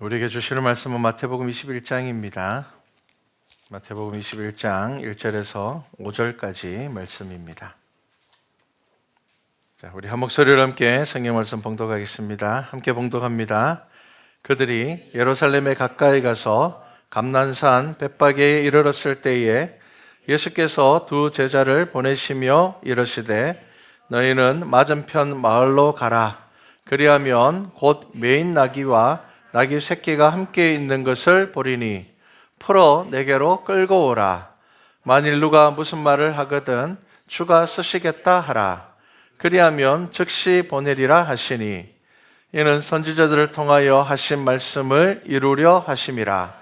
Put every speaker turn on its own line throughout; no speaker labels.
우리에게 주시는 말씀은 마태복음 21장입니다. 마태복음 21장 1절에서 5절까지 말씀입니다. 자, 우리 한 목소리로 함께 성경 말씀 봉독하겠습니다. 함께 봉독합니다. 그들이 예루살렘에 가까이 가서 감난산 벳바게에 이르렀을 때에 예수께서 두 제자를 보내시며 이르시되 너희는 맞은편 마을로 가라. 그리하면 곧 매인 나귀와 나귀 새끼가 함께 있는 것을 보리니 풀어 내게로 끌고 오라. 만일 누가 무슨 말을 하거든 주가 쓰시겠다 하라. 그리하면 즉시 보내리라 하시니 이는 선지자들을 통하여 하신 말씀을 이루려 하심이라.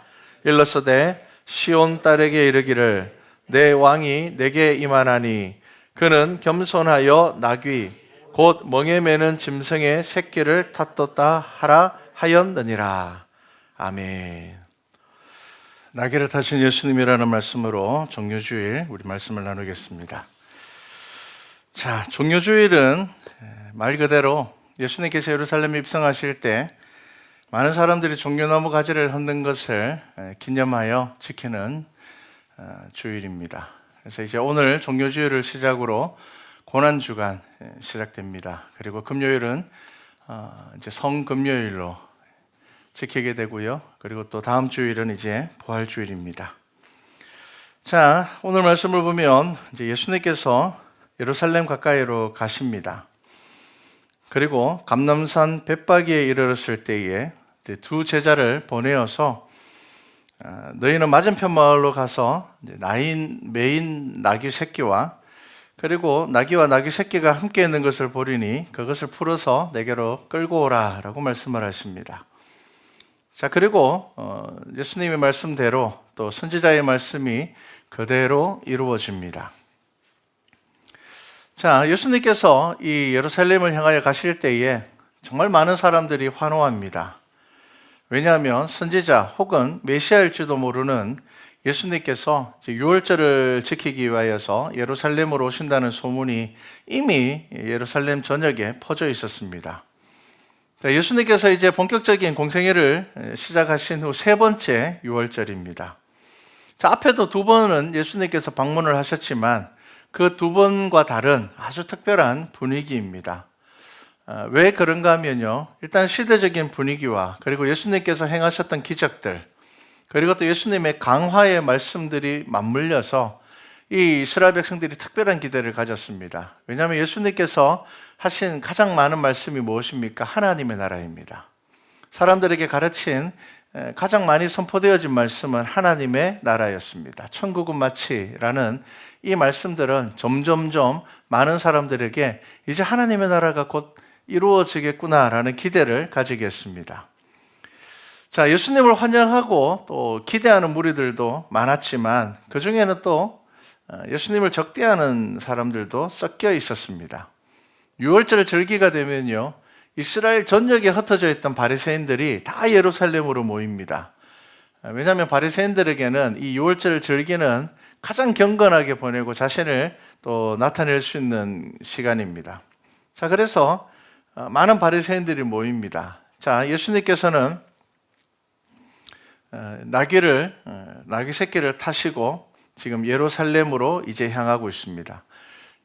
일러서되 시온 딸에게 이르기를 내 왕이 내게 임하나니 그는 겸손하여 나귀 곧 멍에 매는 짐승의 새끼를 탓뒀다 하라 하였느니라. 아멘. 나귀를 타신 예수님이라는 말씀으로 종료주일 우리 말씀을 나누겠습니다. 자, 종료주일은 말 그대로 예수님께서 예루살렘에 입성하실 때 많은 사람들이 종려나무 가지를 흔든 것을 기념하여 지키는 주일입니다. 그래서 이제 오늘 종료주일을 시작으로 고난주간 시작됩니다. 그리고 금요일은 이제 성금요일로 지키게 되고요. 그리고 또 다음 주일은 이제 부활주일입니다. 자, 오늘 말씀을 보면 이제 예수님께서 예루살렘 가까이로 가십니다. 그리고 감람산 벳바기에 이르렀을 때에 두 제자를 보내어서 너희는 맞은편 마을로 가서 매인 나귀 새끼와 그리고 나귀와 나귀 새끼가 함께 있는 것을 보리니 그것을 풀어서 내게로 끌고 오라 라고 말씀을 하십니다. 자, 그리고 예수님의 말씀대로 또 선지자의 말씀이 그대로 이루어집니다. 자, 예수님께서 이 예루살렘을 향하여 가실 때에 정말 많은 사람들이 환호합니다. 왜냐하면 선지자 혹은 메시아일지도 모르는 예수님께서 유월절을 지키기 위하여서 예루살렘으로 오신다는 소문이 이미 예루살렘 전역에 퍼져 있었습니다. 예수님께서 이제 본격적인 공생애를 시작하신 후 세 번째 유월절입니다. 자, 앞에도 두 번은 예수님께서 방문을 하셨지만 그 두 번과 다른 아주 특별한 분위기입니다. 왜 그런가 하면요, 일단 시대적인 분위기와 그리고 예수님께서 행하셨던 기적들 그리고 또 예수님의 강화의 말씀들이 맞물려서 이 이스라엘 백성들이 특별한 기대를 가졌습니다. 왜냐하면 예수님께서 하신 가장 많은 말씀이 무엇입니까? 하나님의 나라입니다. 사람들에게 가르친 가장 많이 선포되어진 말씀은 하나님의 나라였습니다. 천국은 마치라는 이 말씀들은 점점점 많은 사람들에게 이제 하나님의 나라가 곧 이루어지겠구나라는 기대를 가지게 했습니다. 자, 예수님을 환영하고 또 기대하는 무리들도 많았지만 그 중에는 또 예수님을 적대하는 사람들도 섞여 있었습니다. 유월절 절기가 되면요, 이스라엘 전역에 흩어져 있던 바리새인들이 다 예루살렘으로 모입니다. 왜냐하면 바리새인들에게는 이 유월절 절기는 가장 경건하게 보내고 자신을 또 나타낼 수 있는 시간입니다. 자, 그래서 많은 바리새인들이 모입니다. 자, 예수님께서는 나귀 새끼를 타시고 지금 예루살렘으로 이제 향하고 있습니다.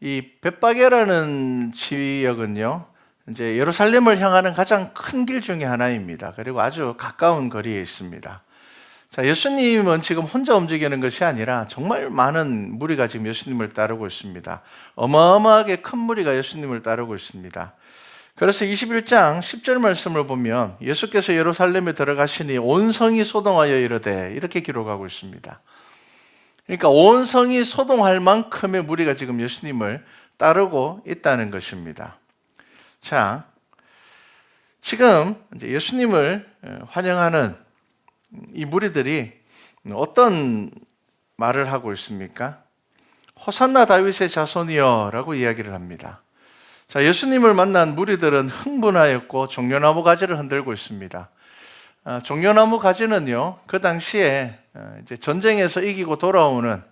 이 벳바게라는 지역은요, 이제 예루살렘을 향하는 가장 큰 길 중에 하나입니다. 그리고 아주 가까운 거리에 있습니다. 자, 예수님은 지금 혼자 움직이는 것이 아니라 정말 많은 무리가 지금 예수님을 따르고 있습니다. 어마어마하게 큰 무리가 예수님을 따르고 있습니다. 그래서 21장 10절 말씀을 보면 예수께서 예루살렘에 들어가시니 온 성이 소동하여 이르되 이렇게 기록하고 있습니다. 그러니까 온 성이 소동할 만큼의 무리가 지금 예수님을 따르고 있다는 것입니다. 자, 지금 이제 예수님을 환영하는 이 무리들이 어떤 말을 하고 있습니까? 호산나 다윗의 자손이여 라고 이야기를 합니다. 자, 예수님을 만난 무리들은 흥분하였고 종려나무 가지를 흔들고 있습니다. 종려나무 가지는요, 그 당시에 이제 전쟁에서 이기고 돌아오는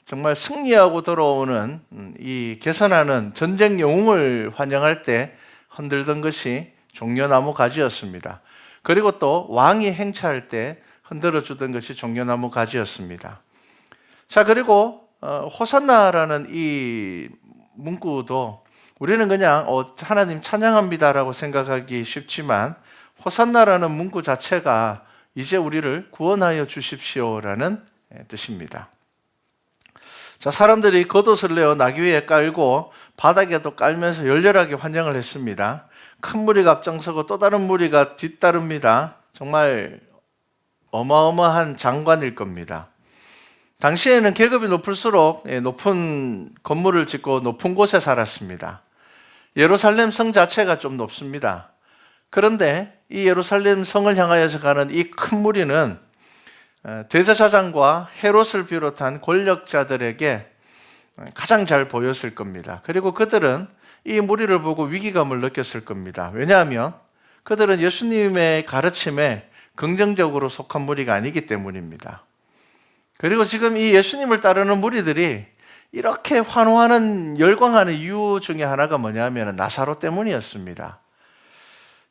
정말 승리하고 돌아오는 이 개선하는 전쟁 영웅을 환영할 때 흔들던 것이 종려나무 가지였습니다. 그리고 또 왕이 행차할 때 흔들어 주던 것이 종려나무 가지였습니다. 자, 그리고 호산나라는 이 문구도 우리는 그냥 하나님 찬양합니다라고 생각하기 쉽지만 호산나라는 문구 자체가 이제 우리를 구원하여 주십시오라는 뜻입니다. 자, 사람들이 겉옷을 내어 나귀 위에 깔고 바닥에도 깔면서 열렬하게 환영을 했습니다. 큰 무리가 앞장서고 또 다른 무리가 뒤따릅니다. 정말 어마어마한 장관일 겁니다. 당시에는 계급이 높을수록 높은 건물을 짓고 높은 곳에 살았습니다. 예루살렘 성 자체가 좀 높습니다. 그런데 이 예루살렘 성을 향하여서 가는 이 큰 무리는 대제사장과 헤롯을 비롯한 권력자들에게 가장 잘 보였을 겁니다. 그리고 그들은 이 무리를 보고 위기감을 느꼈을 겁니다. 왜냐하면 그들은 예수님의 가르침에 긍정적으로 속한 무리가 아니기 때문입니다. 그리고 지금 이 예수님을 따르는 무리들이 이렇게 환호하는, 열광하는 이유 중에 하나가 뭐냐면 나사로 때문이었습니다.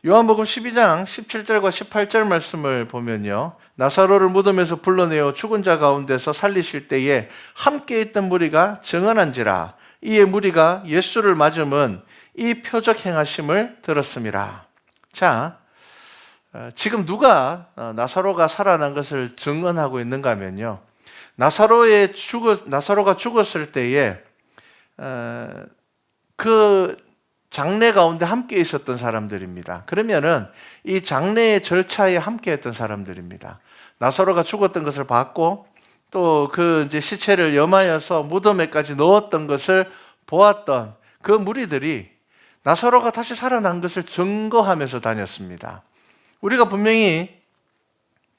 요한복음 12장 17절과 18절 말씀을 보면요, 나사로를 무덤에서 불러내어 죽은 자 가운데서 살리실 때에 함께 있던 무리가 증언한지라 이에 무리가 예수를 맞음은 이 표적 행하심을 들었음이라. 자, 지금 누가 나사로가 살아난 것을 증언하고 있는가 하면요, 나사로가 죽었을 때에 그 장례 가운데 함께 있었던 사람들입니다. 그러면은 이 장례의 절차에 함께 했던 사람들입니다. 나사로가 죽었던 것을 봤고 또 그 이제 시체를 염하여서 무덤에까지 넣었던 것을 보았던 그 무리들이 나사로가 다시 살아난 것을 증거하면서 다녔습니다. 우리가 분명히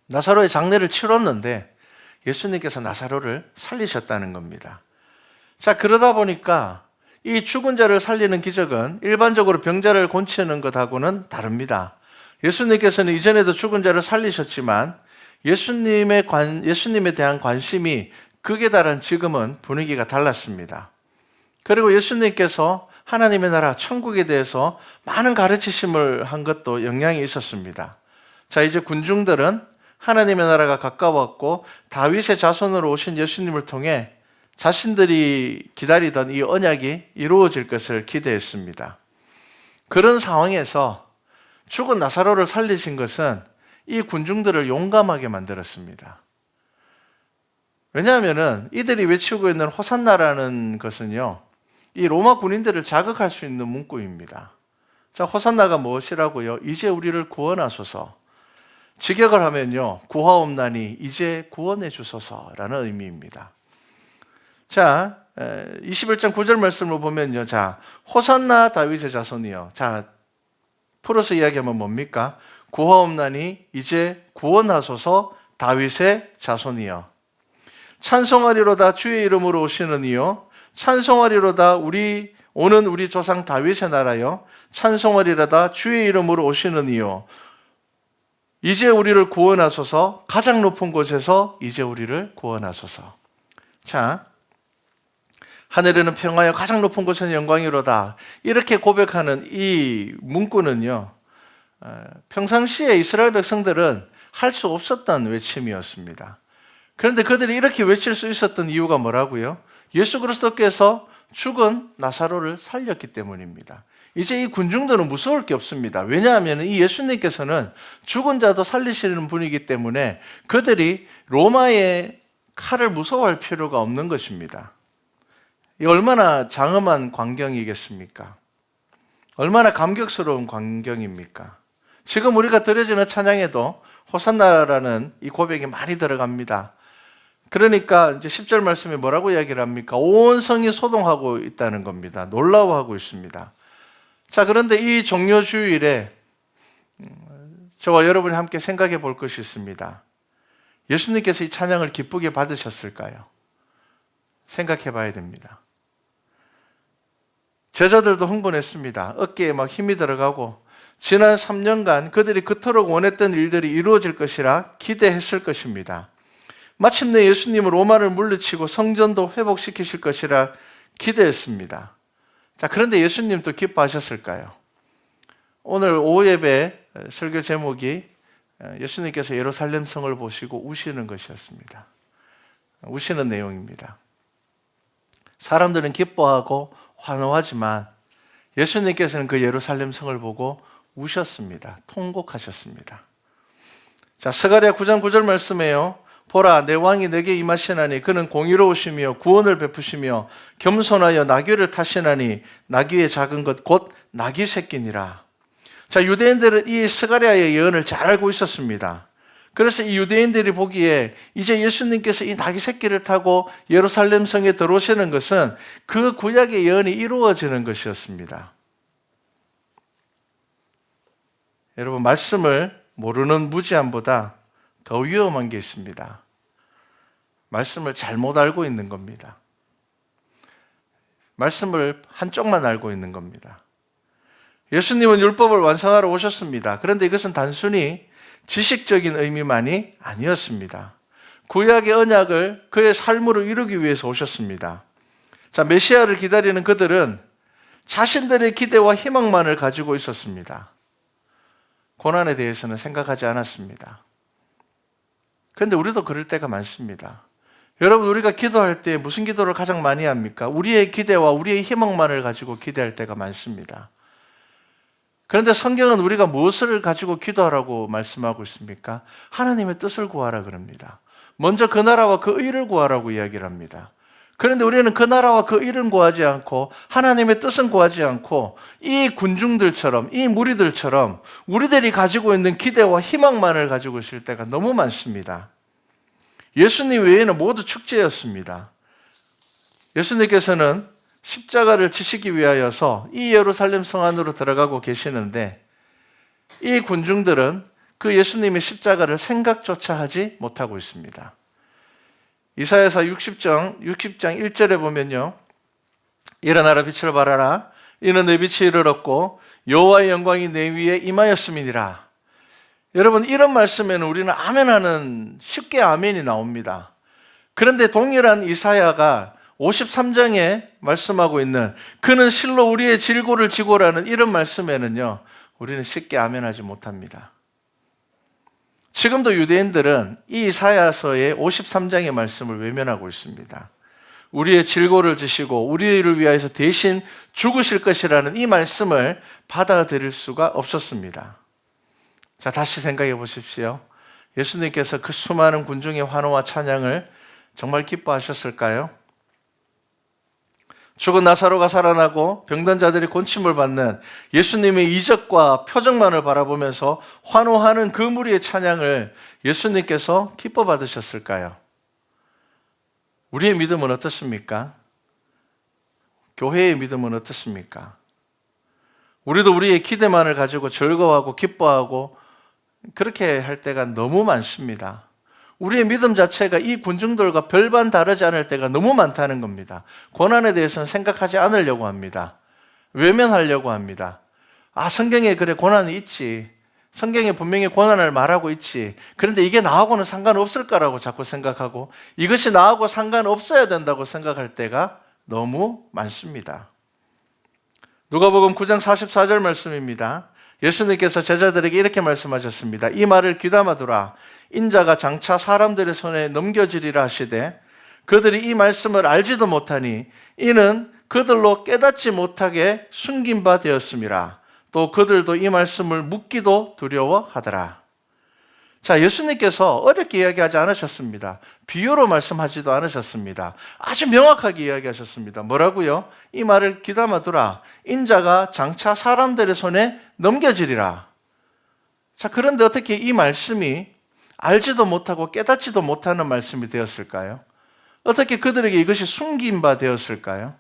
나사로의 장례를 치렀는데 예수님께서 나사로를 살리셨다는 겁니다. 자, 그러다 보니까 이 죽은 자를 살리는 기적은 일반적으로 병자를 고치는 것하고는 다릅니다. 예수님께서는 이전에도 죽은 자를 살리셨지만 예수님에 대한 관심이 극에 달한 지금은 분위기가 달랐습니다. 그리고 예수님께서 하나님의 나라, 천국에 대해서 많은 가르치심을 한 것도 영향이 있었습니다. 자, 이제 군중들은 하나님의 나라가 가까웠고 다윗의 자손으로 오신 예수님을 통해 자신들이 기다리던 이 언약이 이루어질 것을 기대했습니다. 그런 상황에서 죽은 나사로를 살리신 것은 이 군중들을 용감하게 만들었습니다. 왜냐하면 이들이 외치고 있는 호산나라는 것은요, 이 로마 군인들을 자극할 수 있는 문구입니다. 자, 호산나가 무엇이라고요? 이제 우리를 구원하소서. 직역을 하면요, 구하옵나니 이제 구원해 주소서라는 의미입니다. 자, 21장 9절 말씀을 보면요, 자, 호산나 다윗의 자손이요. 자, 풀어서 이야기하면 뭡니까? 구하옵나니 이제 구원하소서 다윗의 자손이요. 찬송하리로다 주의 이름으로 오시는 이요. 찬송하리로다 오는 우리 조상 다윗의 나라요. 찬송하리로다 주의 이름으로 오시는 이요. 이제 우리를 구원하소서. 가장 높은 곳에서 이제 우리를 구원하소서. 자, 하늘에는 평화여 가장 높은 곳에는 영광이로다. 이렇게 고백하는 이 문구는요, 평상시에 이스라엘 백성들은 할 수 없었던 외침이었습니다. 그런데 그들이 이렇게 외칠 수 있었던 이유가 뭐라고요? 예수 그리스도께서 죽은 나사로를 살렸기 때문입니다. 이제 이 군중들은 무서울 게 없습니다. 왜냐하면 이 예수님께서는 죽은 자도 살리시는 분이기 때문에 그들이 로마의 칼을 무서워할 필요가 없는 것입니다. 이 얼마나 장엄한 광경이겠습니까? 얼마나 감격스러운 광경입니까? 지금 우리가 드려지는 찬양에도 호산나라는 이 고백이 많이 들어갑니다. 그러니까 이제 10절 말씀에 뭐라고 이야기를 합니까? 온 성이 소동하고 있다는 겁니다. 놀라워하고 있습니다. 자, 그런데 이 종료주일에 저와 여러분이 함께 생각해 볼 것이 있습니다. 예수님께서 이 찬양을 기쁘게 받으셨을까요? 생각해 봐야 됩니다. 제자들도 흥분했습니다. 어깨에 막 힘이 들어가고 지난 3년간 그들이 그토록 원했던 일들이 이루어질 것이라 기대했을 것입니다. 마침내 예수님은 로마를 물리치고 성전도 회복시키실 것이라 기대했습니다. 자, 그런데 예수님도 기뻐하셨을까요? 오늘 오후 예배 설교 제목이 예수님께서 예루살렘 성을 보시고 우시는 것이었습니다. 우시는 내용입니다. 사람들은 기뻐하고 환호하지만 예수님께서는 그 예루살렘 성을 보고 우셨습니다. 통곡하셨습니다. 자, 스가랴 9장 9절 말씀에요. 보라, 내 왕이 내게 임하시나니 그는 공의로우시며 구원을 베푸시며 겸손하여 나귀를 타시나니 나귀의 작은 것 곧 나귀 새끼니라. 자, 유대인들은 이 스가랴의 예언을 잘 알고 있었습니다. 그래서 이 유대인들이 보기에 이제 예수님께서 이 나귀 새끼를 타고 예루살렘 성에 들어오시는 것은 그 구약의 예언이 이루어지는 것이었습니다. 여러분, 말씀을 모르는 무지함보다 더 위험한 게 있습니다. 말씀을 잘못 알고 있는 겁니다. 말씀을 한쪽만 알고 있는 겁니다. 예수님은 율법을 완성하러 오셨습니다. 그런데 이것은 단순히 지식적인 의미만이 아니었습니다. 구약의 언약을 그의 삶으로 이루기 위해서 오셨습니다. 자, 메시아를 기다리는 그들은 자신들의 기대와 희망만을 가지고 있었습니다. 고난에 대해서는 생각하지 않았습니다. 그런데 우리도 그럴 때가 많습니다. 여러분, 우리가 기도할 때 무슨 기도를 가장 많이 합니까? 우리의 기대와 우리의 희망만을 가지고 기대할 때가 많습니다. 그런데 성경은 우리가 무엇을 가지고 기도하라고 말씀하고 있습니까? 하나님의 뜻을 구하라 그럽니다. 먼저 그 나라와 그 의를 구하라고 이야기를 합니다. 그런데 우리는 그 나라와 그 의를 구하지 않고 하나님의 뜻은 구하지 않고 이 군중들처럼, 이 무리들처럼 우리들이 가지고 있는 기대와 희망만을 가지고 있을 때가 너무 많습니다. 예수님 외에는 모두 축제였습니다. 예수님께서는 십자가를 지시기 위하여서 이 예루살렘 성 안으로 들어가고 계시는데 이 군중들은 그 예수님의 십자가를 생각조차 하지 못하고 있습니다. 이사야서 60장 1절에 보면요. 일어나라, 빛을 발하라. 이는 내 빛이 이르렀고 여호와의 영광이 내 위에 임하였음이니라. 여러분, 이런 말씀에는 우리는 아멘하는 쉽게 아멘이 나옵니다. 그런데 동일한 이사야가 53장에 말씀하고 있는 그는 실로 우리의 질고를 지고라는 이런 말씀에는요, 우리는 쉽게 아멘하지 못합니다. 지금도 유대인들은 이 이사야서의 53장의 말씀을 외면하고 있습니다. 우리의 질고를 지시고 우리를 위하여서 대신 죽으실 것이라는 이 말씀을 받아들일 수가 없었습니다. 자, 다시 생각해 보십시오. 예수님께서 그 수많은 군중의 환호와 찬양을 정말 기뻐하셨을까요? 죽은 나사로가 살아나고 병든 자들이 곤침을 받는 예수님의 이적과 표적만을 바라보면서 환호하는 그 무리의 찬양을 예수님께서 기뻐 받으셨을까요? 우리의 믿음은 어떻습니까? 교회의 믿음은 어떻습니까? 우리도 우리의 기대만을 가지고 즐거워하고 기뻐하고 그렇게 할 때가 너무 많습니다. 우리의 믿음 자체가 이 군중들과 별반 다르지 않을 때가 너무 많다는 겁니다. 고난에 대해서는 생각하지 않으려고 합니다. 외면하려고 합니다. 아, 성경에 그래 고난이 있지. 성경에 분명히 고난을 말하고 있지. 그런데 이게 나하고는 상관없을까라고 자꾸 생각하고 이것이 나하고 상관없어야 된다고 생각할 때가 너무 많습니다. 누가복음 9장 44절 말씀입니다. 예수님께서 제자들에게 이렇게 말씀하셨습니다. 이 말을 귀담아 두라. 인자가 장차 사람들의 손에 넘겨지리라 하시되 그들이 이 말씀을 알지도 못하니 이는 그들로 깨닫지 못하게 숨긴 바 되었음이라. 또 그들도 이 말씀을 묻기도 두려워하더라. 자, 예수님께서 어렵게 이야기하지 않으셨습니다. 비유로 말씀하지도 않으셨습니다. 아주 명확하게 이야기하셨습니다. 뭐라고요? 이 말을 귀담아 두라. 인자가 장차 사람들의 손에 넘겨지리라. 자, 그런데 어떻게 이 말씀이 알지도 못하고 깨닫지도 못하는 말씀이 되었을까요? 어떻게 그들에게 이것이 숨긴 바 되었을까요?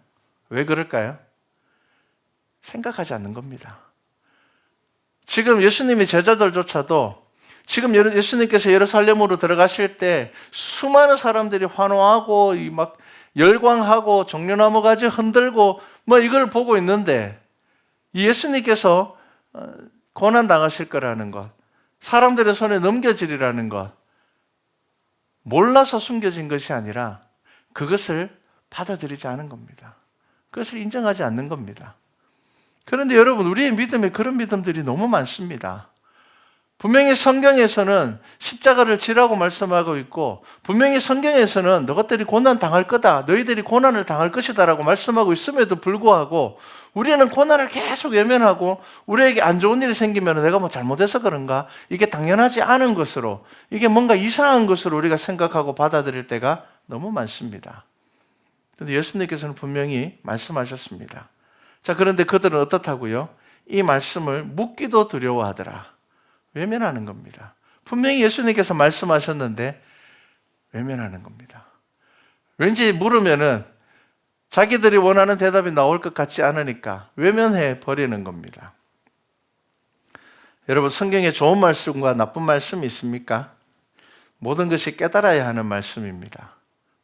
왜 그럴까요? 생각하지 않는 겁니다. 지금 예수님의 제자들조차도 지금 예수님께서 예루살렘으로 들어가실 때 수많은 사람들이 환호하고 막 열광하고 종려나무 가지 흔들고 뭐 이걸 보고 있는데 예수님께서 고난 당하실 거라는 것, 사람들의 손에 넘겨지리라는 것, 몰라서 숨겨진 것이 아니라 그것을 받아들이지 않은 겁니다. 그것을 인정하지 않는 겁니다. 그런데 여러분, 우리의 믿음에 그런 믿음들이 너무 많습니다. 분명히 성경에서는 십자가를 지라고 말씀하고 있고, 분명히 성경에서는 너희들이 고난 당할 거다, 너희들이 고난을 당할 것이다 라고 말씀하고 있음에도 불구하고 우리는 고난을 계속 외면하고, 우리에게 안 좋은 일이 생기면 내가 뭐 잘못해서 그런가, 이게 당연하지 않은 것으로, 이게 뭔가 이상한 것으로 우리가 생각하고 받아들일 때가 너무 많습니다. 그런데 예수님께서는 분명히 말씀하셨습니다. 자, 그런데 그들은 어떻다고요? 이 말씀을 묻기도 두려워하더라. 외면하는 겁니다. 분명히 예수님께서 말씀하셨는데 외면하는 겁니다. 왠지 물으면은 자기들이 원하는 대답이 나올 것 같지 않으니까 외면해 버리는 겁니다. 여러분, 성경에 좋은 말씀과 나쁜 말씀이 있습니까? 모든 것이 깨달아야 하는 말씀입니다.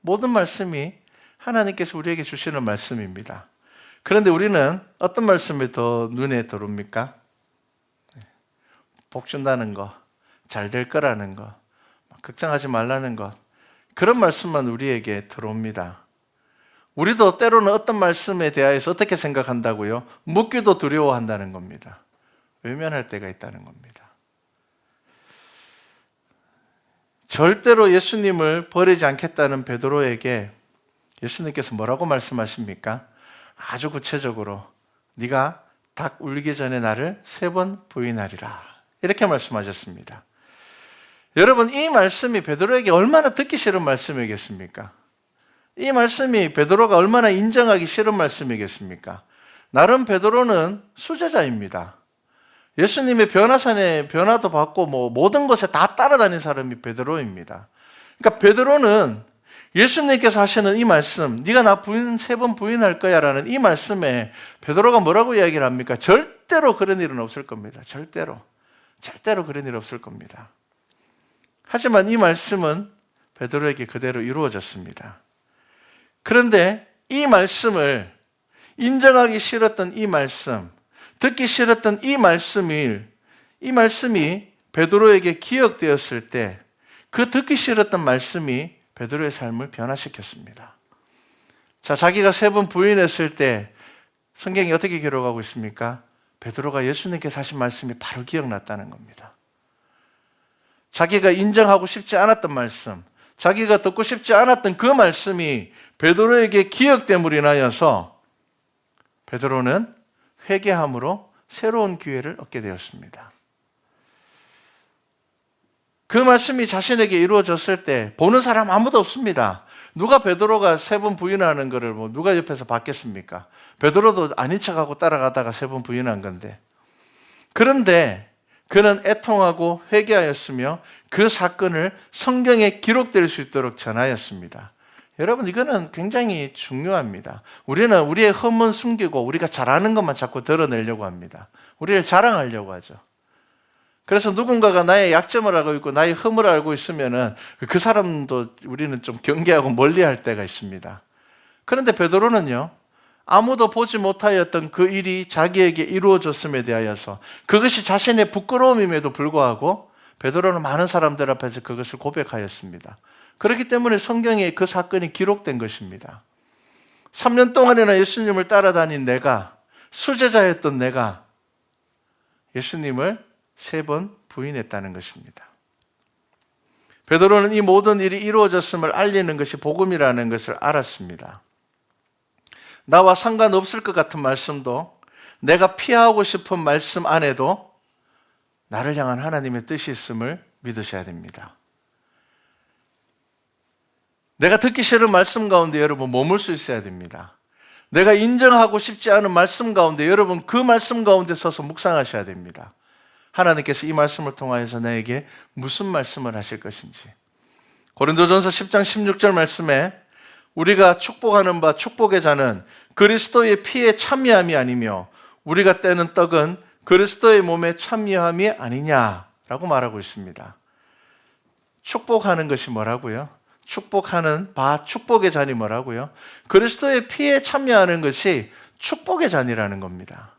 모든 말씀이 하나님께서 우리에게 주시는 말씀입니다. 그런데 우리는 어떤 말씀이 더 눈에 들어옵니까? 복 준다는 거, 잘 될 거라는 거, 걱정하지 말라는 것, 그런 말씀만 우리에게 들어옵니다. 우리도 때로는 어떤 말씀에 대하여서 어떻게 생각한다고요? 묻기도 두려워한다는 겁니다. 외면할 때가 있다는 겁니다. 절대로 예수님을 버리지 않겠다는 베드로에게 예수님께서 뭐라고 말씀하십니까? 아주 구체적으로 네가 닭 울기 전에 나를 3번 부인하리라, 이렇게 말씀하셨습니다. 여러분, 이 말씀이 베드로에게 얼마나 듣기 싫은 말씀이겠습니까? 이 말씀이 베드로가 얼마나 인정하기 싫은 말씀이겠습니까? 나름 베드로는 수제자입니다. 예수님의 변화산에 변화도 받고 모든 것에 다 따라다닌 사람이 베드로입니다. 그러니까 베드로는 예수님께서 하시는 이 말씀, 네가 나 3번 부인할 거야 라는 이 말씀에 베드로가 뭐라고 이야기를 합니까? 절대로 그런 일은 없을 겁니다. 절대로 그런 일 없을 겁니다. 하지만 이 말씀은 베드로에게 그대로 이루어졌습니다. 그런데 이 말씀을 인정하기 싫었던 이 말씀, 듣기 싫었던 이 말씀이 베드로에게 기억되었을 때 그 듣기 싫었던 말씀이 베드로의 삶을 변화시켰습니다. 자, 자기가 3번 부인했을 때 성경이 어떻게 기록하고 있습니까? 베드로가 예수님께서 하신 말씀이 바로 기억났다는 겁니다. 자기가 인정하고 싶지 않았던 말씀, 자기가 듣고 싶지 않았던 그 말씀이 베드로에게 기억됨으로 인하여서 베드로는 회개함으로 새로운 기회를 얻게 되었습니다. 그 말씀이 자신에게 이루어졌을 때 보는 사람 아무도 없습니다. 누가 베드로가 3번 부인하는 것을 누가 옆에서 봤겠습니까? 베드로도 아닌 척하고 따라가다가 3번 부인한 건데. 그런데 그는 애통하고 회개하였으며 그 사건을 성경에 기록될 수 있도록 전하였습니다. 여러분, 이거는 굉장히 중요합니다. 우리는 우리의 흠은 숨기고 우리가 잘하는 것만 자꾸 드러내려고 합니다. 우리를 자랑하려고 하죠. 그래서 누군가가 나의 약점을 알고 있고 나의 흠을 알고 있으면은 그 사람도 우리는 좀 경계하고 멀리할 때가 있습니다. 그런데 베드로는요, 아무도 보지 못하였던 그 일이 자기에게 이루어졌음에 대하여서 그것이 자신의 부끄러움임에도 불구하고 베드로는 많은 사람들 앞에서 그것을 고백하였습니다. 그렇기 때문에 성경에 그 사건이 기록된 것입니다. 3년 동안이나 예수님을 따라다닌 내가, 수제자였던 내가 예수님을 3번 부인했다는 것입니다. 베드로는 이 모든 일이 이루어졌음을 알리는 것이 복음이라는 것을 알았습니다. 나와 상관없을 것 같은 말씀도, 내가 피하고 싶은 말씀 안에도 나를 향한 하나님의 뜻이 있음을 믿으셔야 됩니다. 내가 듣기 싫은 말씀 가운데 여러분 머물 수 있어야 됩니다. 내가 인정하고 싶지 않은 말씀 가운데 여러분 그 말씀 가운데 서서 묵상하셔야 됩니다. 하나님께서 이 말씀을 통하여서 나에게 무슨 말씀을 하실 것인지. 고린도전서 10장 16절 말씀에 우리가 축복하는 바 축복의 자는 그리스도의 피에 참여함이 아니며 우리가 떼는 떡은 그리스도의 몸에 참여함이 아니냐라고 말하고 있습니다. 축복하는 것이 뭐라고요? 축복하는 바 축복의 잔이 뭐라고요? 그리스도의 피에 참여하는 것이 축복의 잔이라는 겁니다.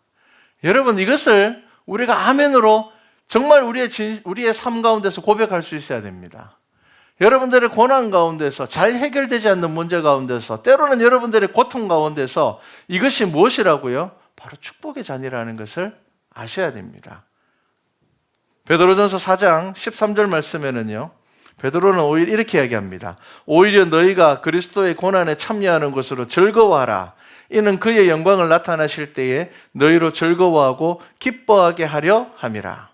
여러분, 이것을 우리가 아멘으로 정말 우리의 삶 가운데서 고백할 수 있어야 됩니다. 여러분들의 고난 가운데서, 잘 해결되지 않는 문제 가운데서, 때로는 여러분들의 고통 가운데서 이것이 무엇이라고요? 바로 축복의 잔이라는 것을 아셔야 됩니다. 베드로전서 4장 13절 말씀에는요, 베드로는 오히려 이렇게 이야기합니다. 오히려 너희가 그리스도의 고난에 참여하는 것으로 즐거워하라. 이는 그의 영광을 나타나실 때에 너희로 즐거워하고 기뻐하게 하려 함이라.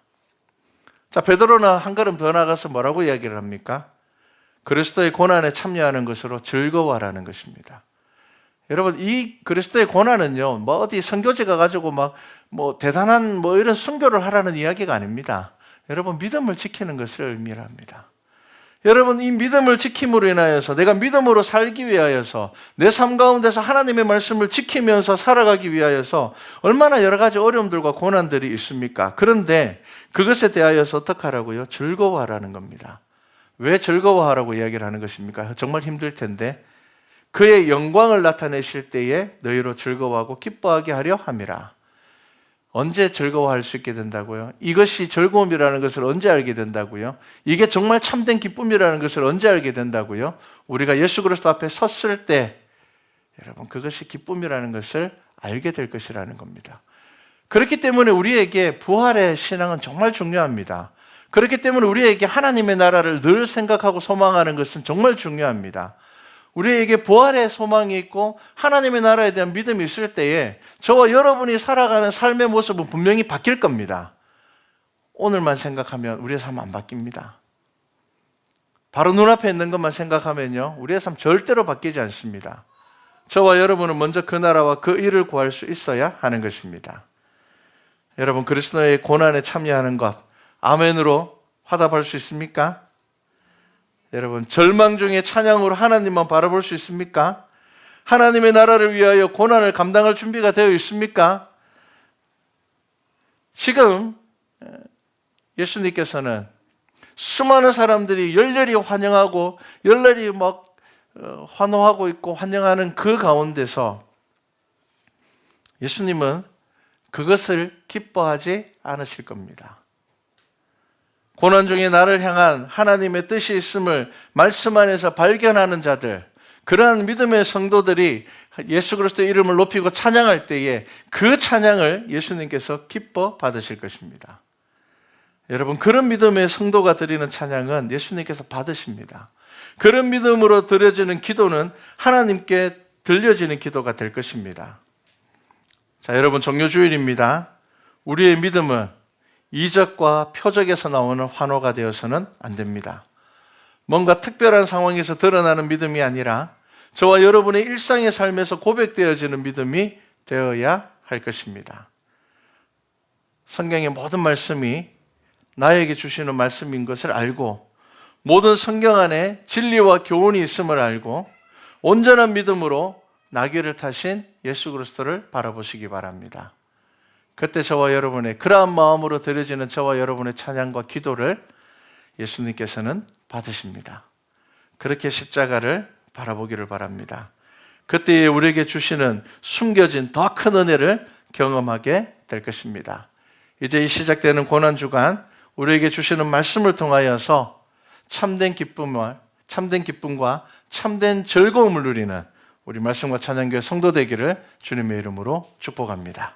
자, 베드로는 한 걸음 더 나가서 뭐라고 이야기를 합니까? 그리스도의 고난에 참여하는 것으로 즐거워하라는 것입니다. 여러분, 이 그리스도의 고난은요, 뭐 어디 선교지 가가지고 대단한 이런 순교를 하라는 이야기가 아닙니다. 여러분, 믿음을 지키는 것을 의미합니다. 여러분, 이 믿음을 지킴으로 인하여서, 내가 믿음으로 살기 위하여서, 내 삶 가운데서 하나님의 말씀을 지키면서 살아가기 위하여서 얼마나 여러 가지 어려움들과 고난들이 있습니까? 그런데 그것에 대하여서 어떻게 하라고요? 즐거워하라는 겁니다. 왜 즐거워하라고 이야기를 하는 것입니까? 정말 힘들 텐데. 그의 영광을 나타내실 때에 너희로 즐거워하고 기뻐하게 하려 함이라. 언제 즐거워할 수 있게 된다고요? 이것이 즐거움이라는 것을 언제 알게 된다고요? 이게 정말 참된 기쁨이라는 것을 언제 알게 된다고요? 우리가 예수 그리스도 앞에 섰을 때, 여러분, 그것이 기쁨이라는 것을 알게 될 것이라는 겁니다. 그렇기 때문에 우리에게 부활의 신앙은 정말 중요합니다. 그렇기 때문에 우리에게 하나님의 나라를 늘 생각하고 소망하는 것은 정말 중요합니다. 우리에게 부활의 소망이 있고 하나님의 나라에 대한 믿음이 있을 때에 저와 여러분이 살아가는 삶의 모습은 분명히 바뀔 겁니다. 오늘만 생각하면 우리의 삶은 안 바뀝니다. 바로 눈앞에 있는 것만 생각하면요, 우리의 삶 절대로 바뀌지 않습니다. 저와 여러분은 먼저 그 나라와 그 일을 구할 수 있어야 하는 것입니다. 여러분, 그리스도의 고난에 참여하는 것, 아멘으로 화답할 수 있습니까? 여러분, 절망 중에 찬양으로 하나님만 바라볼 수 있습니까? 하나님의 나라를 위하여 고난을 감당할 준비가 되어 있습니까? 지금 예수님께서는 수많은 사람들이 열렬히 환영하고 열렬히 환호하고 있고 환영하는 그 가운데서 예수님은 그것을 기뻐하지 않으실 겁니다. 고난 중에 나를 향한 하나님의 뜻이 있음을 말씀 안에서 발견하는 자들, 그러한 믿음의 성도들이 예수 그리스도의 이름을 높이고 찬양할 때에 그 찬양을 예수님께서 기뻐 받으실 것입니다. 여러분, 그런 믿음의 성도가 드리는 찬양은 예수님께서 받으십니다. 그런 믿음으로 드려지는 기도는 하나님께 들려지는 기도가 될 것입니다. 자, 여러분, 종료주일입니다. 우리의 믿음은 이적과 표적에서 나오는 환호가 되어서는 안 됩니다. 뭔가 특별한 상황에서 드러나는 믿음이 아니라 저와 여러분의 일상의 삶에서 고백되어지는 믿음이 되어야 할 것입니다. 성경의 모든 말씀이 나에게 주시는 말씀인 것을 알고, 모든 성경 안에 진리와 교훈이 있음을 알고 온전한 믿음으로 나귀를 타신 예수 그리스도를 바라보시기 바랍니다. 그때 저와 여러분의 그러한 마음으로 드려지는 저와 여러분의 찬양과 기도를 예수님께서는 받으십니다. 그렇게 십자가를 바라보기를 바랍니다. 그때 우리에게 주시는 숨겨진 더 큰 은혜를 경험하게 될 것입니다. 이제 이 시작되는 고난주간 우리에게 주시는 말씀을 통하여서 참된 기쁨과 참된 즐거움을 누리는 우리 말씀과 찬양교회 성도 되기를 주님의 이름으로 축복합니다.